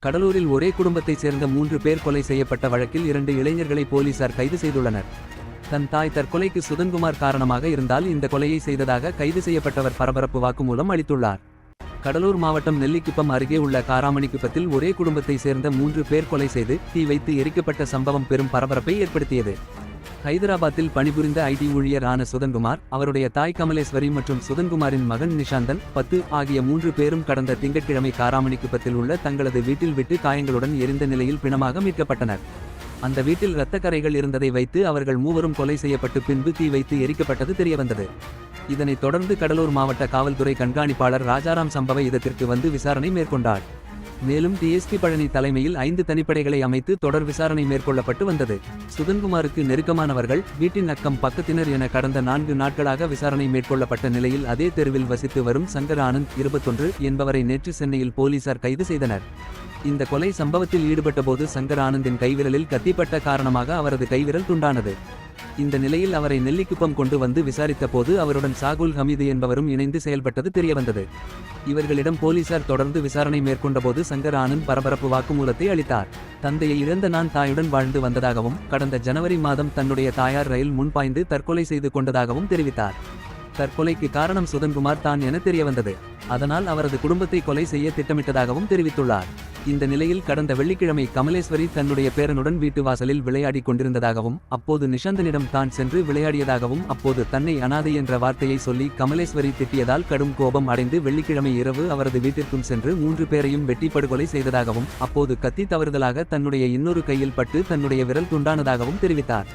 கடலூரில் ஒரே குடும்பத்தைச் சேர்ந்த 3 பேர் கொலை செய்யப்பட்ட வழக்கில் 2 இளைஞர்களை போலீசார் கைது செய்துள்ளனர். தன் தாய் தற்கொலைக்கு சுதன்குமார் காரணமாக இருந்தால் இந்த கொலையை செய்ததாக கைது செய்யப்பட்டவர் பரபரப்பு வாக்குமூலம் அளித்துள்ளார். கடலூர் மாவட்டம் நெல்லிக்குப்பம் அருகே உள்ள காராமணிக்குப்பத்தில் ஒரே குடும்பத்தை சேர்ந்த 3 பேர் கொலை செய்து தீ வைத்து எரிக்கப்பட்ட சம்பவம் பெரும் பரபரப்பை ஏற்படுத்தியது. ஹைதராபாத்தில் பணிபுரிந்த ஐடி ஊழியர் ஆன சுதன்குமார், அவருடைய தாய் கமலேஸ்வரி மற்றும் சுதன்குமாரின் மகன் நிஷாந்தன் 10 ஆகிய 3 பேரும் கடந்த திங்கட்கிழமை காராமணிக்குப்பத்தில் உள்ள தங்களது வீட்டில் விட்டு காயங்களுடன் எரிந்த நிலையில் பிணமாக மீட்கப்பட்டனர். அந்த வீட்டில் இரத்தக்கரைகள் இருந்ததை வைத்து அவர்கள் மூவரும் கொலை செய்யப்பட்டு பின்பு தீ வைத்து எரிக்கப்பட்டது தெரியவந்தது. இதனைத் தொடர்ந்து கடலூர் மாவட்ட காவல்துறை கண்காணிப்பாளர் ராஜாராம் சம்பவ இடத்திற்கு வந்து விசாரணை மேற்கொண்டார். மேலும் டிஎஸ்பி பழனி தலைமையில் 5 தனிப்படைகளை அமைத்து தொடர் விசாரணை மேற்கொள்ளப்பட்டு வந்தது. சுதன்குமாருக்கு நெருக்கமானவர்கள், வீட்டின் அக்கம் பக்கத்தினர் என கடந்த 4 நாட்களாக விசாரணை மேற்கொள்ளப்பட்ட நிலையில் அதே தெருவில் வசித்து வரும் சங்கர் ஆனந்த் 21 என்பவரை நேற்று சென்னையில் போலீசார் கைது செய்தனர். இந்த கொலை சம்பவத்தில் ஈடுபட்டபோது சங்கர் ஆனந்தின் கைவிரலில் கத்திப்பட்ட காரணமாக அவரது கைவிரல் துண்டானது. இந்த நிலையில் அவரை நெல்லிக்குப்பம் கொண்டு வந்து விசாரித்த போது அவருடன் சாகுல் ஹமீது என்பவரும் இணைந்து செயல்பட்டது தெரியவந்தது. இவர்களிடம் போலீசார் தொடர்ந்து விசாரணை மேற்கொண்டபோது சங்கர் ஆனந்த் பரபரப்பு வாக்குமூலத்தை அளித்தார். தந்தையை இழந்த நான் தாயுடன் வாழ்ந்து வந்ததாகவும், கடந்த ஜனவரி மாதம் தன்னுடைய தாயார் ரயில் முன் பாய்ந்து தற்கொலை செய்து கொண்டதாகவும் தெரிவித்தார். தற்கொலைக்கு காரணம் சுதன்குமார் தான் என தெரியவந்தது. அதனால் அவரது குடும்பத்தை கொலை செய்ய திட்டமிட்டதாகவும் தெரிவித்துள்ளார். இந்த நிலையில் கடந்த வெள்ளிக்கிழமை கமலேஸ்வரி தன்னுடைய பேரனுடன் வீட்டு வாசலில் விளையாடி கொண்டிருந்ததாகவும், அப்போது நிஷாந்தனிடம் தான் சென்று விளையாடியதாகவும், அப்போது தன்னை அனாதை என்ற வார்த்தையை சொல்லி கமலேஸ்வரி திட்டியதால் கடும் கோபம் அடைந்து வெள்ளிக்கிழமை இரவு அவரது வீட்டிற்கும் சென்று 3 பேரையும் வெட்டி படுகொலை செய்ததாகவும், அப்போது கத்தி தவறுதலாக தன்னுடைய இன்னொரு கையில் பட்டு தன்னுடைய விரல் துண்டானதாகவும் தெரிவித்தார்.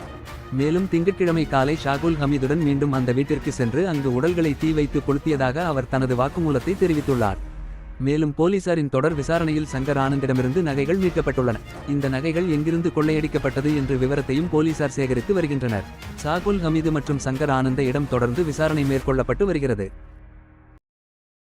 மேலும் திங்கட்கிழமை காலை ஷாகுல் ஹமீதுடன் மீண்டும் அந்த வீட்டிற்கு சென்று அங்கு உடல்களை தீ வைத்து கொளுத்தியதாக அவர் தனது வாக்குமூலத்தை தெரிவித்துள்ளார். மேலும் போலீசாரின் தொடர் விசாரணையில் சங்கர் ஆனந்திடமிருந்து நகைகள் மீட்கப்பட்டுள்ளன. இந்த நகைகள் எங்கிருந்து கொள்ளையடிக்கப்பட்டது என்று விவரத்தையும் போலீசார் சேகரித்து வருகின்றனர். ஷாகுல் ஹமீது மற்றும் சங்கர் ஆனந்த இடம் தொடர்ந்து விசாரணை மேற்கொள்ளப்பட்டு வருகிறது.